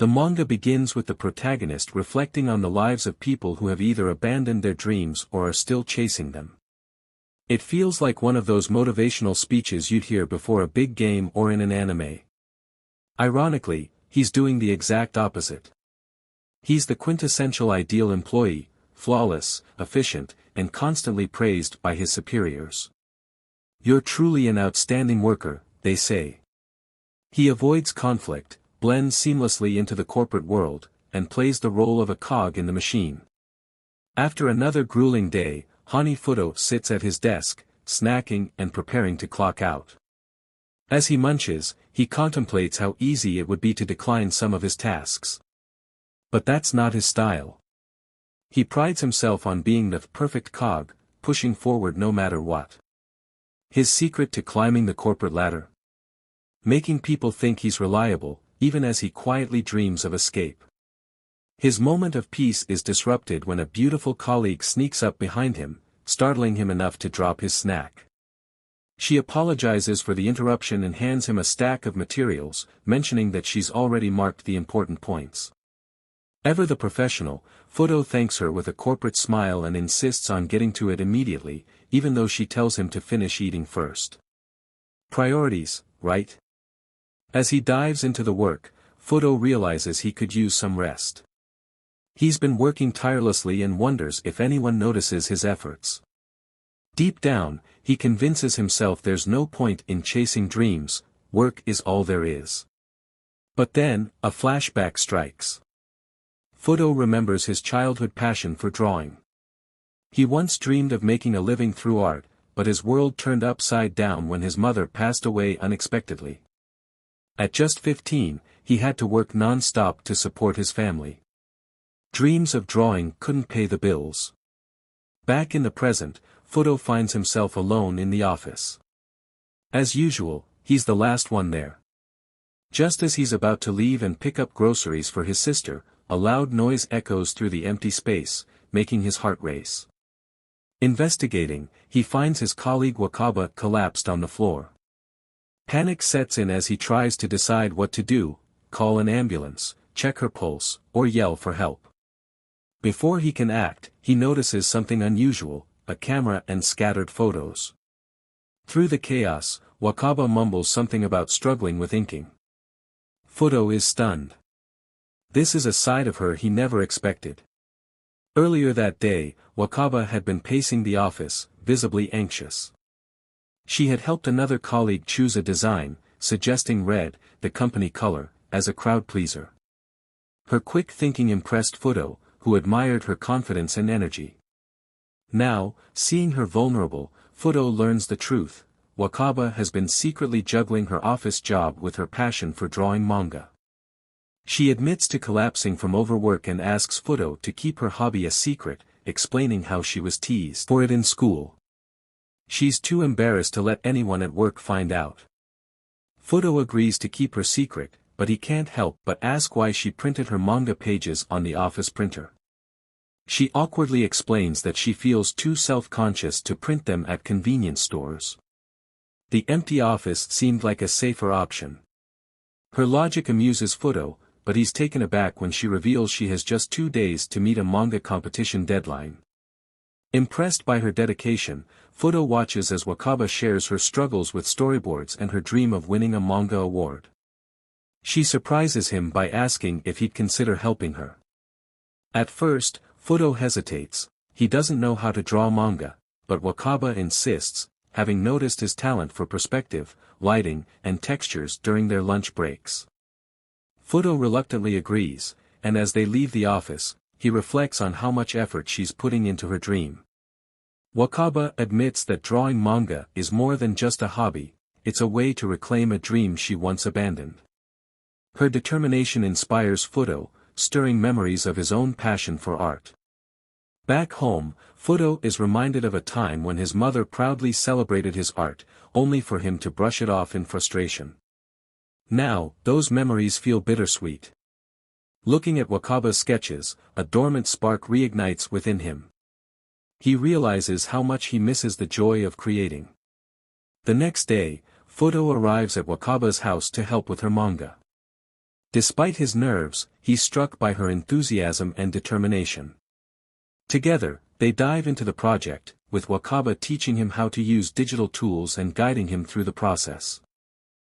The manga begins with the protagonist reflecting on the lives of people who have either abandoned their dreams or are still chasing them. It feels like one of those motivational speeches you'd hear before a big game or in an anime. Ironically, he's doing the exact opposite. He's the quintessential ideal employee, flawless, efficient, and constantly praised by his superiors. "You're truly an outstanding worker," they say. He avoids conflict, blends seamlessly into the corporate world, and plays the role of a cog in the machine. After another grueling day, Fudo sits at his desk, snacking and preparing to clock out. As he munches, he contemplates how easy it would be to decline some of his tasks. But that's not his style. He prides himself on being the perfect cog, pushing forward no matter what. His secret to climbing the corporate ladder? Making people think he's reliable, even as he quietly dreams of escape. His moment of peace is disrupted when a beautiful colleague sneaks up behind him, startling him enough to drop his snack. She apologizes for the interruption and hands him a stack of materials, mentioning that she's already marked the important points. Ever the professional, Fudo thanks her with a corporate smile and insists on getting to it immediately, even though she tells him to finish eating first. Priorities, right? As he dives into the work, Fudo realizes he could use some rest. He's been working tirelessly and wonders if anyone notices his efforts. Deep down, he convinces himself there's no point in chasing dreams, work is all there is. But then, a flashback strikes. Fudo remembers his childhood passion for drawing. He once dreamed of making a living through art, but his world turned upside down when his mother passed away unexpectedly. At just 15, he had to work non-stop to support his family. Dreams of drawing couldn't pay the bills. Back in the present, Fudo finds himself alone in the office. As usual, he's the last one there. Just as he's about to leave and pick up groceries for his sister, a loud noise echoes through the empty space, making his heart race. Investigating, he finds his colleague Wakaba collapsed on the floor. Panic sets in as he tries to decide what to do: call an ambulance, check her pulse, or yell for help. Before he can act, he notices something unusual: a camera and scattered photos. Through the chaos, Wakaba mumbles something about struggling with inking. Fudo is stunned. This is a side of her he never expected. Earlier that day, Wakaba had been pacing the office, visibly anxious. She had helped another colleague choose a design, suggesting red, the company color, as a crowd pleaser. Her quick thinking impressed Fudo, who admired her confidence and energy. Now, seeing her vulnerable, Fudo learns the truth: Wakaba has been secretly juggling her office job with her passion for drawing manga. She admits to collapsing from overwork and asks Fudo to keep her hobby a secret, explaining how she was teased for it in school. She's too embarrassed to let anyone at work find out. Fudo agrees to keep her secret, but he can't help but ask why she printed her manga pages on the office printer. She awkwardly explains that she feels too self-conscious to print them at convenience stores. The empty office seemed like a safer option. Her logic amuses Fudo, but he's taken aback when she reveals she has just 2 days to meet a manga competition deadline. Impressed by her dedication, Fudo watches as Wakaba shares her struggles with storyboards and her dream of winning a manga award. She surprises him by asking if he'd consider helping her. At first, Fudo hesitates. He doesn't know how to draw manga, but Wakaba insists, having noticed his talent for perspective, lighting, and textures during their lunch breaks. Fudo reluctantly agrees, and as they leave the office, he reflects on how much effort she's putting into her dream. Wakaba admits that drawing manga is more than just a hobby, it's a way to reclaim a dream she once abandoned. Her determination inspires Fudo, stirring memories of his own passion for art. Back home, Fudo is reminded of a time when his mother proudly celebrated his art, only for him to brush it off in frustration. Now, those memories feel bittersweet. Looking at Wakaba's sketches, a dormant spark reignites within him. He realizes how much he misses the joy of creating. The next day, Fudo arrives at Wakaba's house to help with her manga. Despite his nerves, he's struck by her enthusiasm and determination. Together, they dive into the project, with Wakaba teaching him how to use digital tools and guiding him through the process.